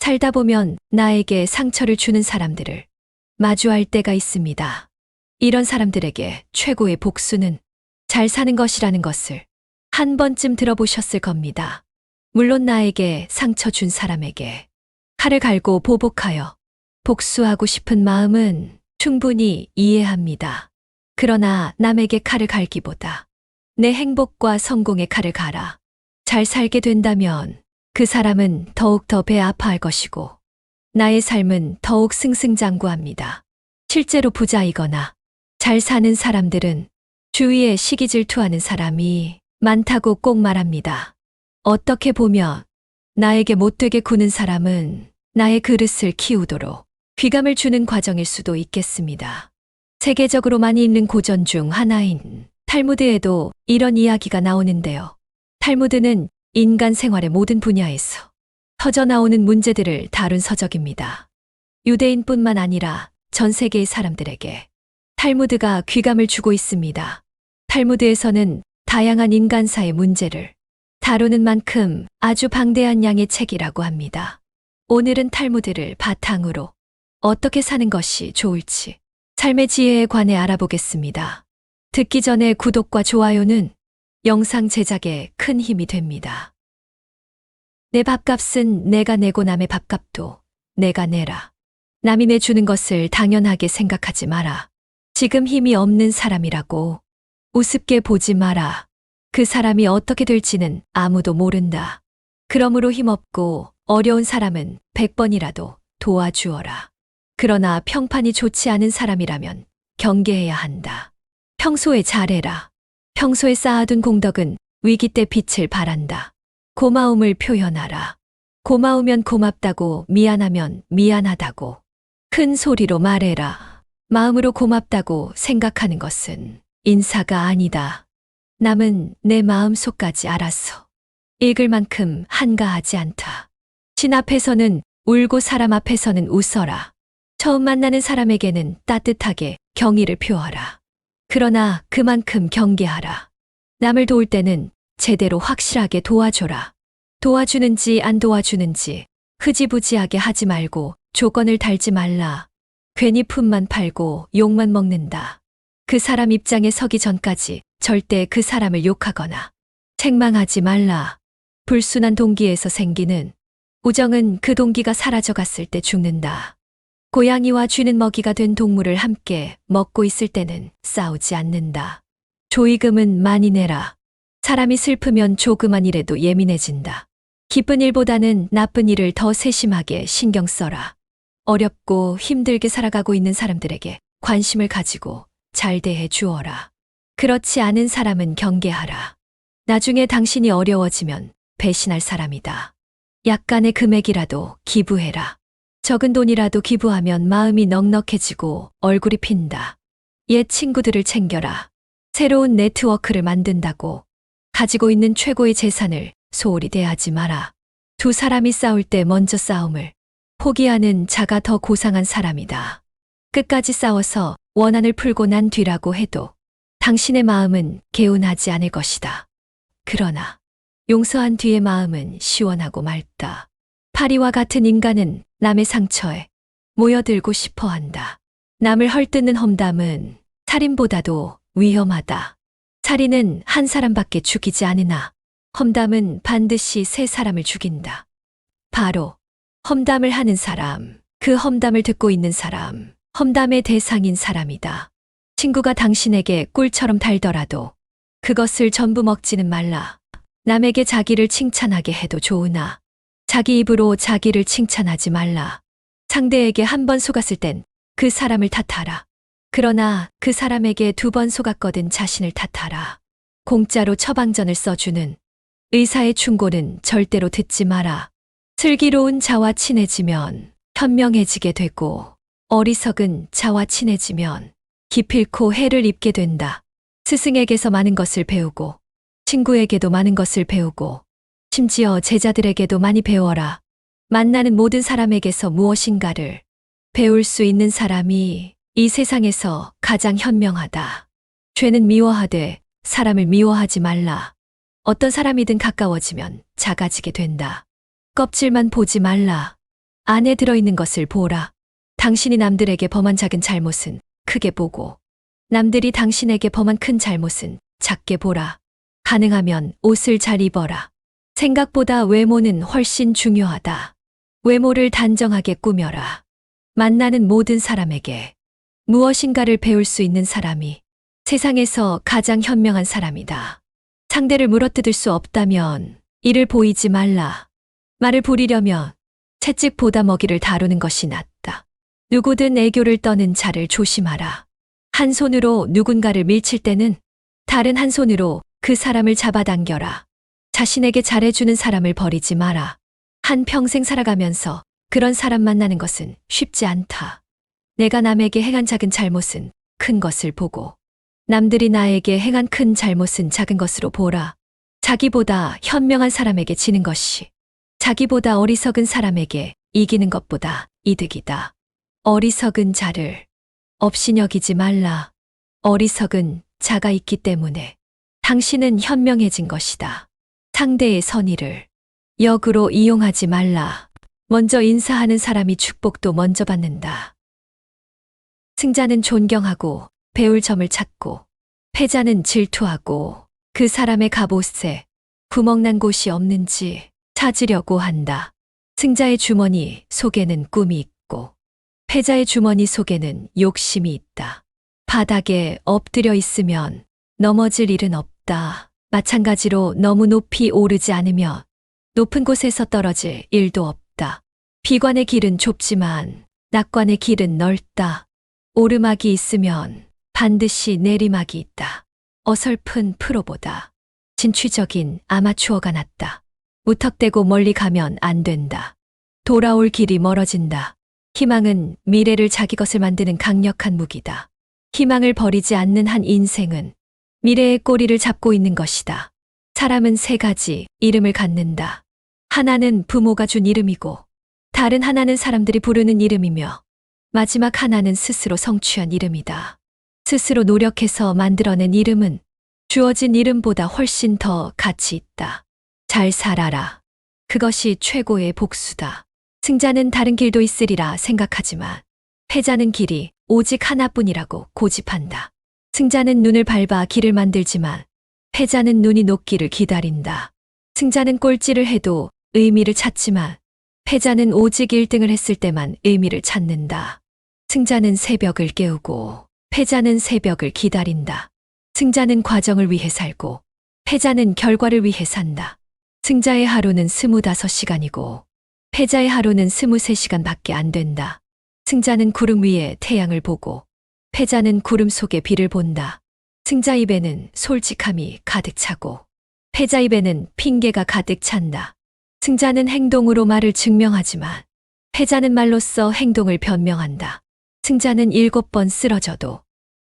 살다 보면 나에게 상처를 주는 사람들을 마주할 때가 있습니다. 이런 사람들에게 최고의 복수는 잘 사는 것이라는 것을 한 번쯤 들어보셨을 겁니다. 물론 나에게 상처 준 사람에게 칼을 갈고 보복하여 복수하고 싶은 마음은 충분히 이해합니다. 그러나 남에게 칼을 갈기보다 내 행복과 성공에 칼을 갈아 잘 살게 된다면 그 사람은 더욱 더 배 아파할 것이고 나의 삶은 더욱 승승장구합니다. 실제로 부자이거나 잘 사는 사람들은 주위에 시기 질투하는 사람이 많다고 꼭 말합니다. 어떻게 보면 나에게 못되게 구는 사람은 나의 그릇을 키우도록 귀감을 주는 과정일 수도 있겠습니다. 세계적으로 많이 읽는 고전 중 하나인 탈무드에도 이런 이야기가 나오는데요. 탈무드는 인간 생활의 모든 분야에서 터져나오는 문제들을 다룬 서적입니다. 유대인뿐만 아니라 전 세계의 사람들에게 탈무드가 귀감을 주고 있습니다. 탈무드에서는 다양한 인간사의 문제를 다루는 만큼 아주 방대한 양의 책이라고 합니다. 오늘은 탈무드를 바탕으로 어떻게 사는 것이 좋을지 삶의 지혜에 관해 알아보겠습니다. 듣기 전에 구독과 좋아요는 영상 제작에 큰 힘이 됩니다. 내 밥값은 내가 내고 남의 밥값도 내가 내라. 남이 내주는 것을 당연하게 생각하지 마라. 지금 힘이 없는 사람이라고 우습게 보지 마라. 그 사람이 어떻게 될지는 아무도 모른다. 그러므로 힘없고 어려운 사람은 100번이라도 도와주어라. 그러나 평판이 좋지 않은 사람이라면 경계해야 한다. 평소에 잘해라. 평소에 쌓아둔 공덕은 위기 때 빛을 발한다. 고마움을 표현하라. 고마우면 고맙다고, 미안하면 미안하다고 큰 소리로 말해라. 마음으로 고맙다고 생각하는 것은 인사가 아니다. 남은 내 마음속까지 알아서 읽을 만큼 한가하지 않다. 신 앞에서는 울고 사람 앞에서는 웃어라. 처음 만나는 사람에게는 따뜻하게 경의를 표하라. 그러나 그만큼 경계하라. 남을 도울 때는 제대로 확실하게 도와줘라. 도와주는지 안 도와주는지 흐지부지하게 하지 말고 조건을 달지 말라. 괜히 품만 팔고 욕만 먹는다. 그 사람 입장에 서기 전까지 절대 그 사람을 욕하거나 책망하지 말라. 불순한 동기에서 생기는 우정은 그 동기가 사라져 갔을 때 죽는다. 고양이와 쥐는 먹이가 된 동물을 함께 먹고 있을 때는 싸우지 않는다. 조의금은 많이 내라. 사람이 슬프면 조그만 일에도 예민해진다. 기쁜 일보다는 나쁜 일을 더 세심하게 신경 써라. 어렵고 힘들게 살아가고 있는 사람들에게 관심을 가지고 잘 대해 주어라. 그렇지 않은 사람은 경계하라. 나중에 당신이 어려워지면 배신할 사람이다. 약간의 금액이라도 기부해라. 적은 돈이라도 기부하면 마음이 넉넉해지고 얼굴이 핀다. 옛 친구들을 챙겨라. 새로운 네트워크를 만든다고 가지고 있는 최고의 재산을 소홀히 대하지 마라. 두 사람이 싸울 때 먼저 싸움을 포기하는 자가 더 고상한 사람이다. 끝까지 싸워서 원한을 풀고 난 뒤라고 해도 당신의 마음은 개운하지 않을 것이다. 그러나 용서한 뒤의 마음은 시원하고 맑다. 파리와 같은 인간은 남의 상처에 모여들고 싶어 한다. 남을 헐뜯는 험담은 살인보다도 위험하다. 살인은 한 사람밖에 죽이지 않으나 험담은 반드시 세 사람을 죽인다. 바로 험담을 하는 사람, 그 험담을 듣고 있는 사람, 험담의 대상인 사람이다. 친구가 당신에게 꿀처럼 달더라도 그것을 전부 먹지는 말라. 남에게 자기를 칭찬하게 해도 좋으나 자기 입으로 자기를 칭찬하지 말라. 상대에게 한 번 속았을 땐 그 사람을 탓하라. 그러나 그 사람에게 2번 속았거든 자신을 탓하라. 공짜로 처방전을 써주는 의사의 충고는 절대로 듣지 마라. 슬기로운 자와 친해지면 현명해지게 되고 어리석은 자와 친해지면 기필코 해를 입게 된다. 스승에게서 많은 것을 배우고 친구에게도 많은 것을 배우고 심지어 제자들에게도 많이 배워라. 만나는 모든 사람에게서 무엇인가를 배울 수 있는 사람이 이 세상에서 가장 현명하다. 죄는 미워하되 사람을 미워하지 말라. 어떤 사람이든 가까워지면 작아지게 된다. 껍질만 보지 말라. 안에 들어있는 것을 보라. 당신이 남들에게 범한 작은 잘못은 크게 보고 남들이 당신에게 범한 큰 잘못은 작게 보라. 가능하면 옷을 잘 입어라. 생각보다 외모는 훨씬 중요하다. 외모를 단정하게 꾸며라. 만나는 모든 사람에게 무엇인가를 배울 수 있는 사람이 세상에서 가장 현명한 사람이다. 상대를 물어뜯을 수 없다면 이를 보이지 말라. 말을 부리려면 채찍보다 먹이를 다루는 것이 낫다. 누구든 애교를 떠는 자를 조심하라. 한 손으로 누군가를 밀칠 때는 다른 한 손으로 그 사람을 잡아당겨라. 자신에게 잘해주는 사람을 버리지 마라. 한 평생 살아가면서 그런 사람 만나는 것은 쉽지 않다. 내가 남에게 행한 작은 잘못은 큰 것을 보고 남들이 나에게 행한 큰 잘못은 작은 것으로 보라. 자기보다 현명한 사람에게 지는 것이 자기보다 어리석은 사람에게 이기는 것보다 이득이다. 어리석은 자를 업신여기지 말라. 어리석은 자가 있기 때문에 당신은 현명해진 것이다. 상대의 선의를 역으로 이용하지 말라. 먼저 인사하는 사람이 축복도 먼저 받는다. 승자는 존경하고 배울 점을 찾고 패자는 질투하고 그 사람의 갑옷에 구멍난 곳이 없는지 찾으려고 한다. 승자의 주머니 속에는 꿈이 있고 패자의 주머니 속에는 욕심이 있다. 바닥에 엎드려 있으면 넘어질 일은 없다. 마찬가지로 너무 높이 오르지 않으며 높은 곳에서 떨어질 일도 없다. 비관의 길은 좁지만 낙관의 길은 넓다. 오르막이 있으면 반드시 내리막이 있다. 어설픈 프로보다 진취적인 아마추어가 낫다. 무턱대고 멀리 가면 안 된다. 돌아올 길이 멀어진다. 희망은 미래를 자기 것을 만드는 강력한 무기다. 희망을 버리지 않는 한 인생은 미래의 꼬리를 잡고 있는 것이다. 사람은 세 가지 이름을 갖는다. 하나는 부모가 준 이름이고 다른 하나는 사람들이 부르는 이름이며 마지막 하나는 스스로 성취한 이름이다. 스스로 노력해서 만들어낸 이름은 주어진 이름보다 훨씬 더 가치 있다. 잘 살아라. 그것이 최고의 복수다. 승자는 다른 길도 있으리라 생각하지만 패자는 길이 오직 하나뿐이라고 고집한다. 승자는 눈을 밟아 길을 만들지만 패자는 눈이 녹기를 기다린다. 승자는 꼴찌를 해도 의미를 찾지만 패자는 오직 1등을 했을 때만 의미를 찾는다. 승자는 새벽을 깨우고 패자는 새벽을 기다린다. 승자는 과정을 위해 살고 패자는 결과를 위해 산다. 승자의 하루는 25시간이고 패자의 하루는 23시간밖에 안 된다. 승자는 구름 위에 태양을 보고 패자는 구름 속에 비를 본다. 승자 입에는 솔직함이 가득 차고 패자 입에는 핑계가 가득 찬다. 승자는 행동으로 말을 증명하지만 패자는 말로써 행동을 변명한다. 승자는 7번 쓰러져도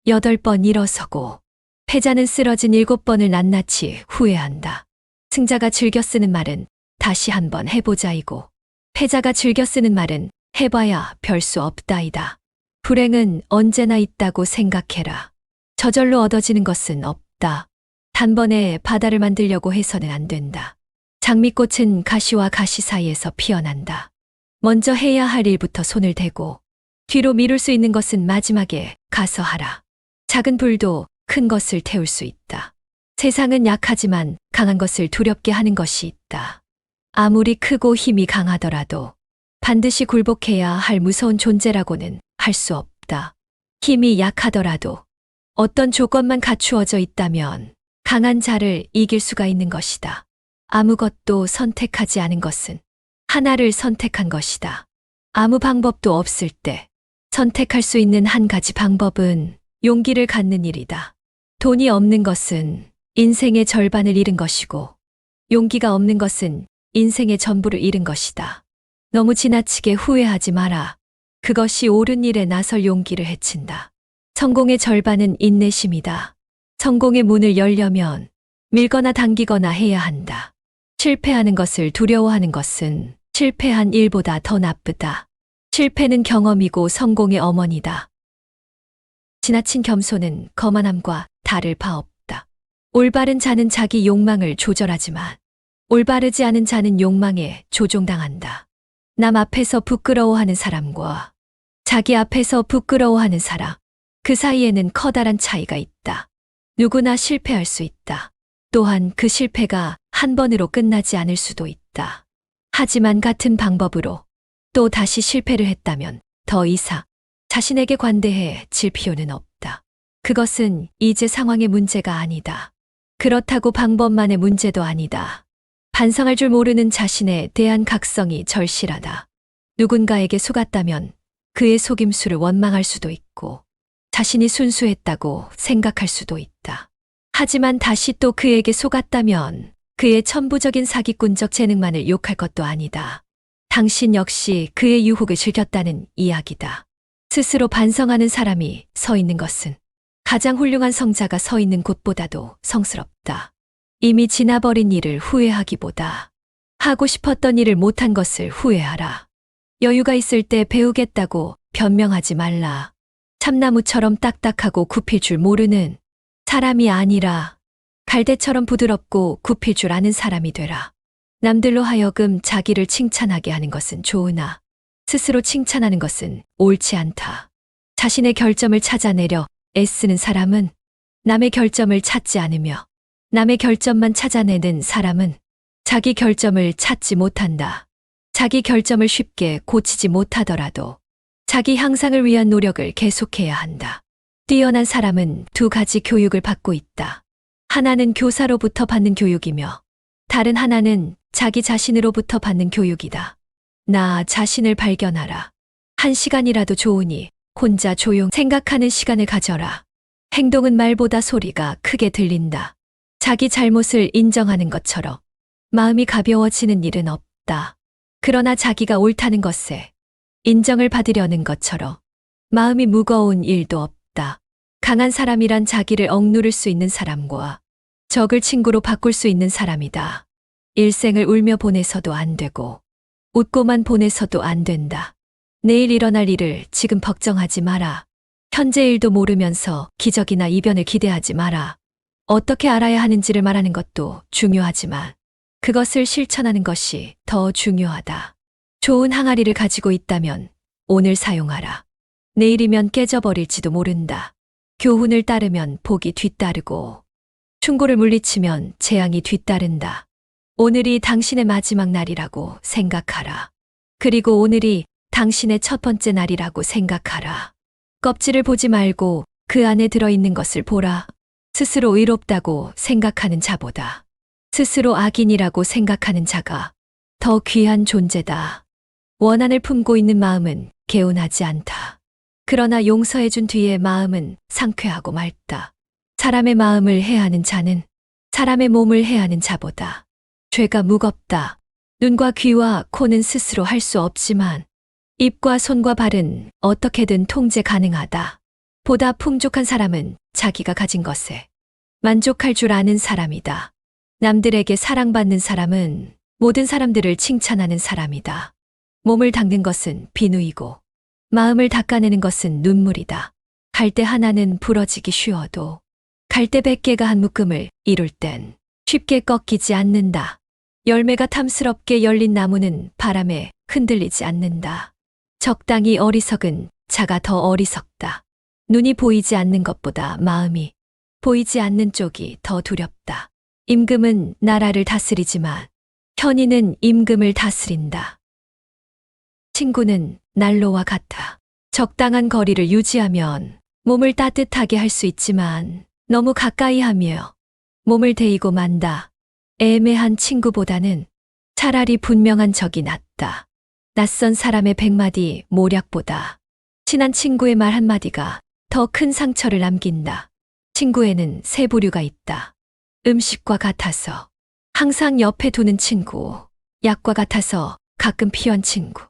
8번 일어서고 패자는 쓰러진 7번을 낱낱이 후회한다. 승자가 즐겨 쓰는 말은 다시 한번 해보자이고 패자가 즐겨 쓰는 말은 해봐야 별 수 없다이다. 불행은 언제나 있다고 생각해라. 저절로 얻어지는 것은 없다. 단번에 바다를 만들려고 해서는 안 된다. 장미꽃은 가시와 가시 사이에서 피어난다. 먼저 해야 할 일부터 손을 대고 뒤로 미룰 수 있는 것은 마지막에 가서 하라. 작은 불도 큰 것을 태울 수 있다. 세상은 약하지만 강한 것을 두렵게 하는 것이 있다. 아무리 크고 힘이 강하더라도 반드시 굴복해야 할 무서운 존재라고는 할 수 없다. 힘이 약하더라도 어떤 조건만 갖추어져 있다면 강한 자를 이길 수가 있는 것이다. 아무것도 선택하지 않은 것은 하나를 선택한 것이다. 아무 방법도 없을 때 선택할 수 있는 한 가지 방법은 용기를 갖는 일이다. 돈이 없는 것은 인생의 절반을 잃은 것이고 용기가 없는 것은 인생의 전부를 잃은 것이다. 너무 지나치게 후회하지 마라. 그것이 옳은 일에 나설 용기를 해친다. 성공의 절반은 인내심이다. 성공의 문을 열려면 밀거나 당기거나 해야 한다. 실패하는 것을 두려워하는 것은 실패한 일보다 더 나쁘다. 실패는 경험이고 성공의 어머니다. 지나친 겸손은 거만함과 다를 바 없다. 올바른 자는 자기 욕망을 조절하지만 올바르지 않은 자는 욕망에 조종당한다. 남 앞에서 부끄러워하는 사람과 자기 앞에서 부끄러워하는 사람, 그 사이에는 커다란 차이가 있다. 누구나 실패할 수 있다. 또한 그 실패가 한 번으로 끝나지 않을 수도 있다. 하지만 같은 방법으로 또 다시 실패를 했다면 더 이상 자신에게 관대해 질 필요는 없다. 그것은 이제 상황의 문제가 아니다. 그렇다고 방법만의 문제도 아니다. 반성할 줄 모르는 자신에 대한 각성이 절실하다. 누군가에게 속았다면 그의 속임수를 원망할 수도 있고 자신이 순수했다고 생각할 수도 있다. 하지만 다시 또 그에게 속았다면 그의 천부적인 사기꾼적 재능만을 욕할 것도 아니다. 당신 역시 그의 유혹을 즐겼다는 이야기다. 스스로 반성하는 사람이 서 있는 것은 가장 훌륭한 성자가 서 있는 곳보다도 성스럽다. 이미 지나버린 일을 후회하기보다 하고 싶었던 일을 못한 것을 후회하라. 여유가 있을 때 배우겠다고 변명하지 말라. 참나무처럼 딱딱하고 굽힐 줄 모르는 사람이 아니라 갈대처럼 부드럽고 굽힐 줄 아는 사람이 되라. 남들로 하여금 자기를 칭찬하게 하는 것은 좋으나 스스로 칭찬하는 것은 옳지 않다. 자신의 결점을 찾아내려 애쓰는 사람은 남의 결점을 찾지 않으며 남의 결점만 찾아내는 사람은 자기 결점을 찾지 못한다. 자기 결점을 쉽게 고치지 못하더라도 자기 향상을 위한 노력을 계속해야 한다. 뛰어난 사람은 두 가지 교육을 받고 있다. 하나는 교사로부터 받는 교육이며 다른 하나는 자기 자신으로부터 받는 교육이다. 나 자신을 발견하라. 한 시간이라도 좋으니 혼자 조용 생각하는 시간을 가져라. 행동은 말보다 소리가 크게 들린다. 자기 잘못을 인정하는 것처럼 마음이 가벼워지는 일은 없다. 그러나 자기가 옳다는 것에 인정을 받으려는 것처럼 마음이 무거운 일도 없다. 강한 사람이란 자기를 억누를 수 있는 사람과 적을 친구로 바꿀 수 있는 사람이다. 일생을 울며 보내서도 안 되고 웃고만 보내서도 안 된다. 내일 일어날 일을 지금 걱정하지 마라. 현재 일도 모르면서 기적이나 이변을 기대하지 마라. 어떻게 알아야 하는지를 말하는 것도 중요하지만 그것을 실천하는 것이 더 중요하다. 좋은 항아리를 가지고 있다면 오늘 사용하라. 내일이면 깨져버릴지도 모른다. 교훈을 따르면 복이 뒤따르고 충고를 물리치면 재앙이 뒤따른다. 오늘이 당신의 마지막 날이라고 생각하라. 그리고 오늘이 당신의 첫 번째 날이라고 생각하라. 껍질을 보지 말고 그 안에 들어있는 것을 보라. 스스로 의롭다고 생각하는 자보다 스스로 악인이라고 생각하는 자가 더 귀한 존재다. 원한을 품고 있는 마음은 개운하지 않다. 그러나 용서해준 뒤에 마음은 상쾌하고 맑다. 사람의 마음을 해하는 자는 사람의 몸을 해하는 자보다 죄가 무겁다. 눈과 귀와 코는 스스로 할 수 없지만 입과 손과 발은 어떻게든 통제 가능하다. 보다 풍족한 사람은 자기가 가진 것에 만족할 줄 아는 사람이다. 남들에게 사랑받는 사람은 모든 사람들을 칭찬하는 사람이다. 몸을 닦는 것은 비누이고 마음을 닦아내는 것은 눈물이다. 갈대 하나는 부러지기 쉬워도 갈대 100개가 한 묶음을 이룰 땐 쉽게 꺾이지 않는다. 열매가 탐스럽게 열린 나무는 바람에 흔들리지 않는다. 적당히 어리석은 자가 더 어리석다. 눈이 보이지 않는 것보다 마음이 보이지 않는 쪽이 더 두렵다. 임금은 나라를 다스리지만 현인은 임금을 다스린다. 친구는 난로와 같아. 적당한 거리를 유지하면 몸을 따뜻하게 할 수 있지만 너무 가까이 하며 몸을 데이고 만다. 애매한 친구보다는 차라리 분명한 적이 낫다. 낯선 사람의 100마디 모략보다 친한 친구의 말 한마디가 더 큰 상처를 남긴다. 친구에는 세 부류가 있다. 음식과 같아서 항상 옆에 두는 친구, 약과 같아서 가끔 피한 친구,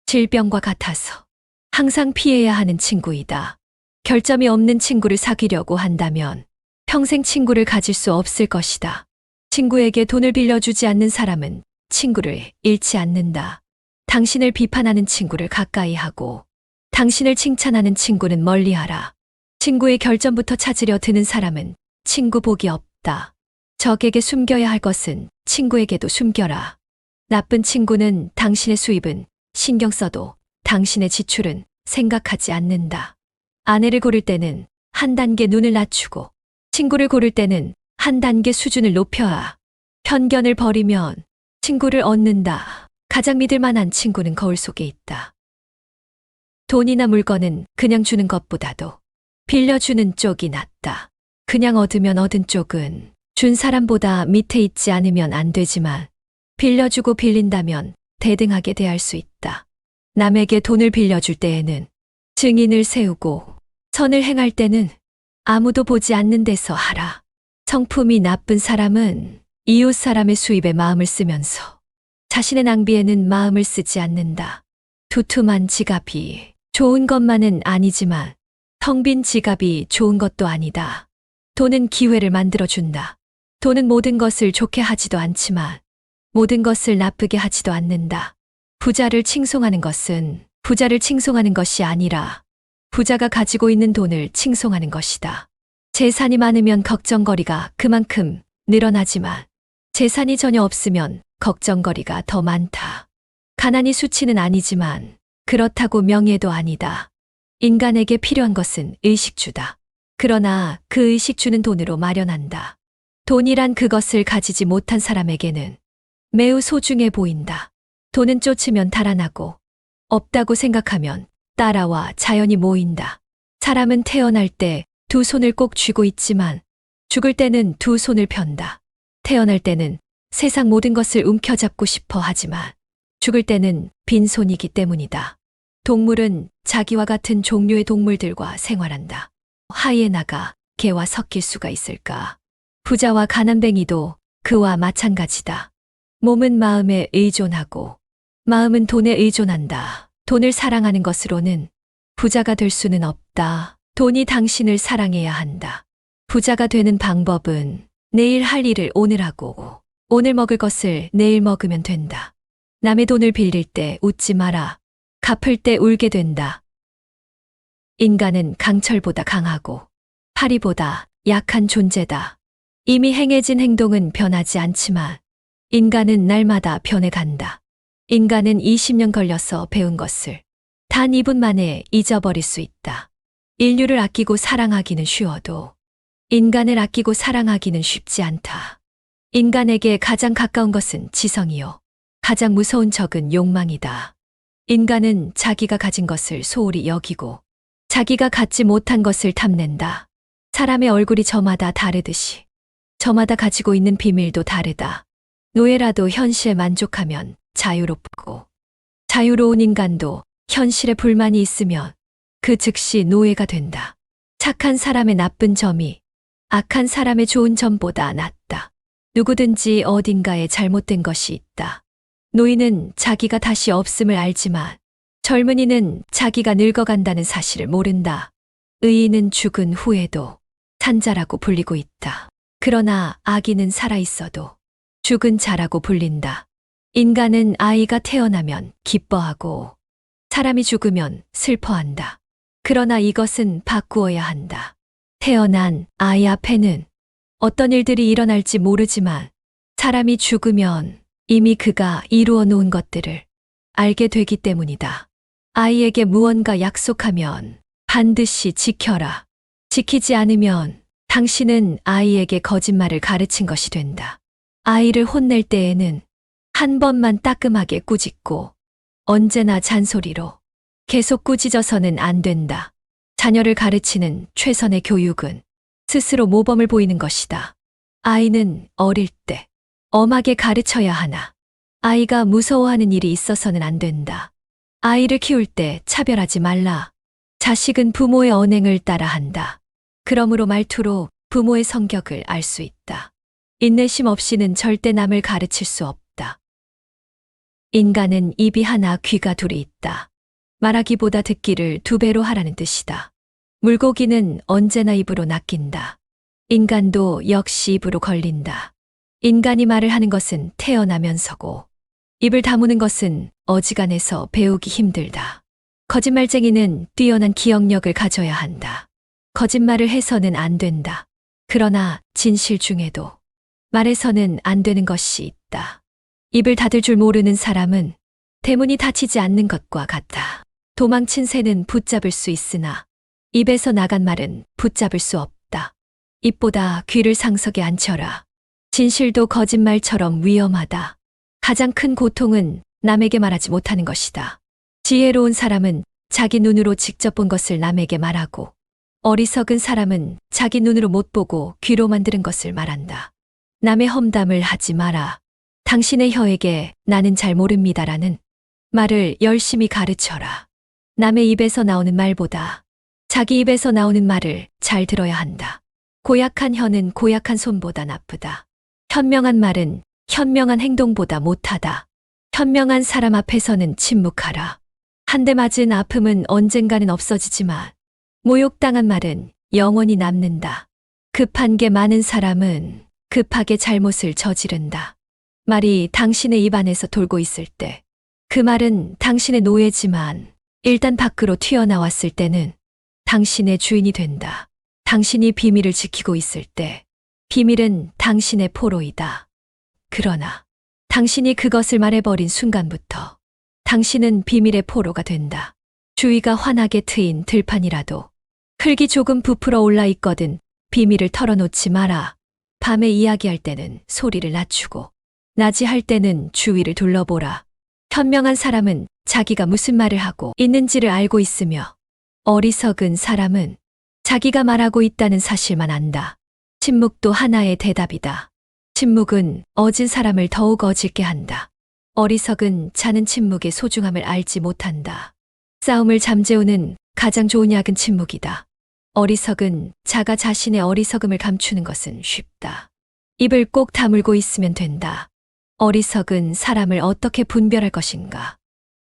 질병과 같아서 항상 피해야 하는 친구이다. 결점이 없는 친구를 사귀려고 한다면 평생 친구를 가질 수 없을 것이다. 친구에게 돈을 빌려주지 않는 사람은 친구를 잃지 않는다. 당신을 비판하는 친구를 가까이 하고 당신을 칭찬하는 친구는 멀리하라. 친구의 결점부터 찾으려 드는 사람은 친구 복이 없다. 적에게 숨겨야 할 것은 친구에게도 숨겨라. 나쁜 친구는 당신의 수입은 신경 써도 당신의 지출은 생각하지 않는다. 아내를 고를 때는 한 단계 눈을 낮추고 친구를 고를 때는 한 단계 수준을 높여야 편견을 버리면 친구를 얻는다. 가장 믿을 만한 친구는 거울 속에 있다. 돈이나 물건은 그냥 주는 것보다도 빌려주는 쪽이 낫다. 그냥 얻으면 얻은 쪽은 준 사람보다 밑에 있지 않으면 안 되지만 빌려주고 빌린다면 대등하게 대할 수 있다. 남에게 돈을 빌려줄 때에는 증인을 세우고 선을 행할 때는 아무도 보지 않는 데서 하라. 성품이 나쁜 사람은 이웃 사람의 수입에 마음을 쓰면서 자신의 낭비에는 마음을 쓰지 않는다. 두툼한 지갑이 좋은 것만은 아니지만 텅 빈 지갑이 좋은 것도 아니다. 돈은 기회를 만들어준다. 돈은 모든 것을 좋게 하지도 않지만 모든 것을 나쁘게 하지도 않는다. 부자를 칭송하는 것은 부자를 칭송하는 것이 아니라 부자가 가지고 있는 돈을 칭송하는 것이다. 재산이 많으면 걱정거리가 그만큼 늘어나지만 재산이 전혀 없으면 걱정거리가 더 많다. 가난이 수치는 아니지만 그렇다고 명예도 아니다. 인간에게 필요한 것은 의식주다. 그러나 그 의식주는 돈으로 마련한다. 돈이란 그것을 가지지 못한 사람에게는 매우 소중해 보인다. 돈은 쫓으면 달아나고 없다고 생각하면 따라와 자연이 모인다. 사람은 태어날 때 두 손을 꼭 쥐고 있지만 죽을 때는 두 손을 편다. 태어날 때는 세상 모든 것을 움켜잡고 싶어 하지만 죽을 때는 빈손이기 때문이다. 동물은 자기와 같은 종류의 동물들과 생활한다. 하이에나가 개와 섞일 수가 있을까? 부자와 가난뱅이도 그와 마찬가지다. 몸은 마음에 의존하고 마음은 돈에 의존한다. 돈을 사랑하는 것으로는 부자가 될 수는 없다. 돈이 당신을 사랑해야 한다. 부자가 되는 방법은 내일 할 일을 오늘 하고 오늘 먹을 것을 내일 먹으면 된다. 남의 돈을 빌릴 때 웃지 마라. 갚을 때 울게 된다. 인간은 강철보다 강하고 파리보다 약한 존재다. 이미 행해진 행동은 변하지 않지만 인간은 날마다 변해간다. 인간은 20년 걸려서 배운 것을 단 2분 만에 잊어버릴 수 있다. 인류를 아끼고 사랑하기는 쉬워도 인간을 아끼고 사랑하기는 쉽지 않다. 인간에게 가장 가까운 것은 지성이요. 가장 무서운 적은 욕망이다. 인간은 자기가 가진 것을 소홀히 여기고 자기가 갖지 못한 것을 탐낸다. 사람의 얼굴이 저마다 다르듯이 저마다 가지고 있는 비밀도 다르다. 노예라도 현실에 만족하면 자유롭고 자유로운 인간도 현실에 불만이 있으면 그 즉시 노예가 된다. 착한 사람의 나쁜 점이 악한 사람의 좋은 점보다 낫다. 누구든지 어딘가에 잘못된 것이 있다. 노인은 자기가 다시 없음을 알지만 젊은이는 자기가 늙어간다는 사실을 모른다. 의인은 죽은 후에도 산자라고 불리고 있다. 그러나 악인은 살아있어도 죽은 자라고 불린다. 인간은 아이가 태어나면 기뻐하고 사람이 죽으면 슬퍼한다. 그러나 이것은 바꾸어야 한다. 태어난 아이 앞에는 어떤 일들이 일어날지 모르지만 사람이 죽으면 이미 그가 이루어 놓은 것들을 알게 되기 때문이다. 아이에게 무언가 약속하면 반드시 지켜라. 지키지 않으면 당신은 아이에게 거짓말을 가르친 것이 된다. 아이를 혼낼 때에는 한 번만 따끔하게 꾸짖고 언제나 잔소리로 계속 꾸짖어서는 안 된다. 자녀를 가르치는 최선의 교육은 스스로 모범을 보이는 것이다. 아이는 어릴 때 엄하게 가르쳐야 하나. 아이가 무서워하는 일이 있어서는 안 된다. 아이를 키울 때 차별하지 말라. 자식은 부모의 언행을 따라 한다. 그러므로 말투로 부모의 성격을 알 수 있다. 인내심 없이는 절대 남을 가르칠 수 없다. 인간은 입이 하나 귀가 둘이 있다. 말하기보다 듣기를 2배로 하라는 뜻이다. 물고기는 언제나 입으로 낚인다. 인간도 역시 입으로 걸린다. 인간이 말을 하는 것은 태어나면서고 입을 다무는 것은 어지간해서 배우기 힘들다. 거짓말쟁이는 뛰어난 기억력을 가져야 한다. 거짓말을 해서는 안 된다. 그러나 진실 중에도 말해서는 안 되는 것이 있다. 입을 닫을 줄 모르는 사람은 대문이 닫히지 않는 것과 같다. 도망친 새는 붙잡을 수 있으나 입에서 나간 말은 붙잡을 수 없다. 입보다 귀를 상석에 앉혀라. 진실도 거짓말처럼 위험하다. 가장 큰 고통은 남에게 말하지 못하는 것이다. 지혜로운 사람은 자기 눈으로 직접 본 것을 남에게 말하고, 어리석은 사람은 자기 눈으로 못 보고 귀로만 들은 것을 말한다. 남의 험담을 하지 마라. 당신의 혀에게 나는 잘 모릅니다라는 말을 열심히 가르쳐라. 남의 입에서 나오는 말보다 자기 입에서 나오는 말을 잘 들어야 한다. 고약한 혀는 고약한 손보다 나쁘다. 현명한 말은 현명한 행동보다 못하다. 현명한 사람 앞에서는 침묵하라. 한 대 맞은 아픔은 언젠가는 없어지지만 모욕당한 말은 영원히 남는다. 급한 게 많은 사람은 급하게 잘못을 저지른다. 말이 당신의 입 안에서 돌고 있을 때, 그 말은 당신의 노예지만 일단 밖으로 튀어나왔을 때는 당신의 주인이 된다. 당신이 비밀을 지키고 있을 때, 비밀은 당신의 포로이다. 그러나 당신이 그것을 말해버린 순간부터 당신은 비밀의 포로가 된다. 주위가 환하게 트인 들판이라도 흙이 조금 부풀어 올라 있거든 비밀을 털어놓지 마라. 밤에 이야기할 때는 소리를 낮추고 낮이 할 때는 주위를 둘러보라. 현명한 사람은 자기가 무슨 말을 하고 있는지를 알고 있으며, 어리석은 사람은 자기가 말하고 있다는 사실만 안다. 침묵도 하나의 대답이다. 침묵은 어진 사람을 더욱 어질게 한다. 어리석은 자는 침묵의 소중함을 알지 못한다. 싸움을 잠재우는 가장 좋은 약은 침묵이다. 어리석은 자가 자신의 어리석음을 감추는 것은 쉽다. 입을 꼭 다물고 있으면 된다. 어리석은 사람을 어떻게 분별할 것인가?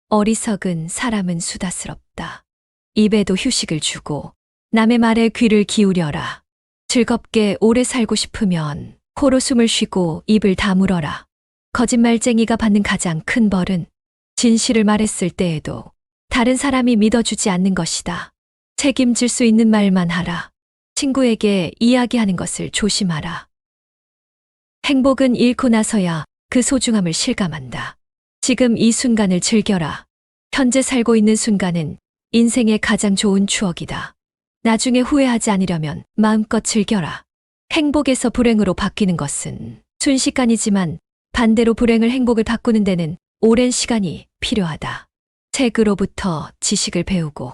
어리석은 사람은 수다스럽다. 입에도 휴식을 주고 남의 말에 귀를 기울여라. 즐겁게 오래 살고 싶으면 코로 숨을 쉬고 입을 다물어라. 거짓말쟁이가 받는 가장 큰 벌은 진실을 말했을 때에도 다른 사람이 믿어주지 않는 것이다. 책임질 수 있는 말만 하라. 친구에게 이야기하는 것을 조심하라. 행복은 잃고 나서야 그 소중함을 실감한다. 지금 이 순간을 즐겨라. 현재 살고 있는 순간은 인생의 가장 좋은 추억이다. 나중에 후회하지 않으려면 마음껏 즐겨라. 행복에서 불행으로 바뀌는 것은 순식간이지만 반대로 불행을 행복을 바꾸는 데는 오랜 시간이 필요하다. 책으로부터 지식을 배우고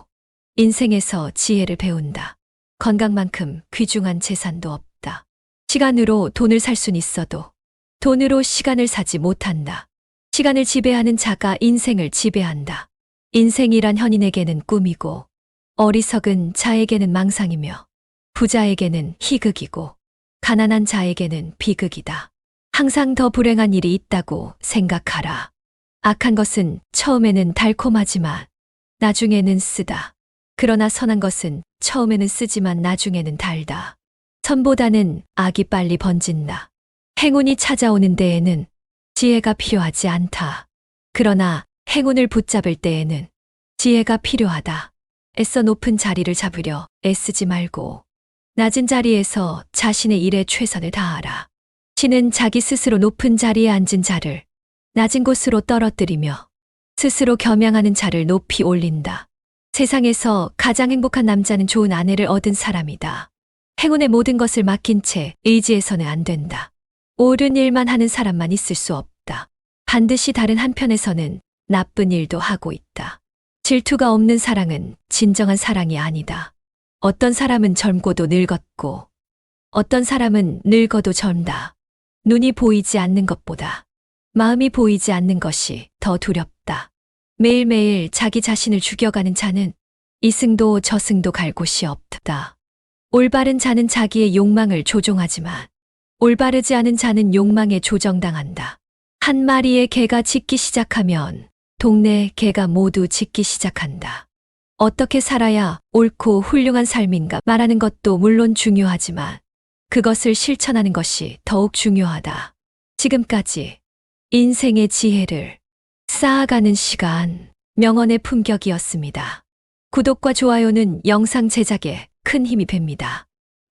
인생에서 지혜를 배운다. 건강만큼 귀중한 재산도 없다. 시간으로 돈을 살 순 있어도 돈으로 시간을 사지 못한다. 시간을 지배하는 자가 인생을 지배한다. 인생이란 현인에게는 꿈이고 어리석은 자에게는 망상이며 부자에게는 희극이고 가난한 자에게는 비극이다. 항상 더 불행한 일이 있다고 생각하라. 악한 것은 처음에는 달콤하지만 나중에는 쓰다. 그러나 선한 것은 처음에는 쓰지만 나중에는 달다. 선보다는 악이 빨리 번진다. 행운이 찾아오는 데에는 지혜가 필요하지 않다. 그러나 행운을 붙잡을 때에는 지혜가 필요하다. 애써 높은 자리를 잡으려 애쓰지 말고 낮은 자리에서 자신의 일에 최선을 다하라. 신은 자기 스스로 높은 자리에 앉은 자를 낮은 곳으로 떨어뜨리며 스스로 겸양하는 자를 높이 올린다. 세상에서 가장 행복한 남자는 좋은 아내를 얻은 사람이다. 행운의 모든 것을 맡긴 채 의지해서는 안 된다. 옳은 일만 하는 사람만 있을 수 없다. 반드시 다른 한편에서는 나쁜 일도 하고 있다. 질투가 없는 사랑은 진정한 사랑이 아니다. 어떤 사람은 젊고도 늙었고 어떤 사람은 늙어도 젊다. 눈이 보이지 않는 것보다 마음이 보이지 않는 것이 더 두렵다. 매일매일 자기 자신을 죽여가는 자는 이승도 저승도 갈 곳이 없다. 올바른 자는 자기의 욕망을 조종하지만 올바르지 않은 자는 욕망에 조정당한다. 한 마리의 개가 짖기 시작하면 동네 개가 모두 짖기 시작한다. 어떻게 살아야 옳고 훌륭한 삶인가 말하는 것도 물론 중요하지만 그것을 실천하는 것이 더욱 중요하다. 지금까지 인생의 지혜를 쌓아가는 시간, 명언의 품격이었습니다. 구독과 좋아요는 영상 제작에 큰 힘이 됩니다.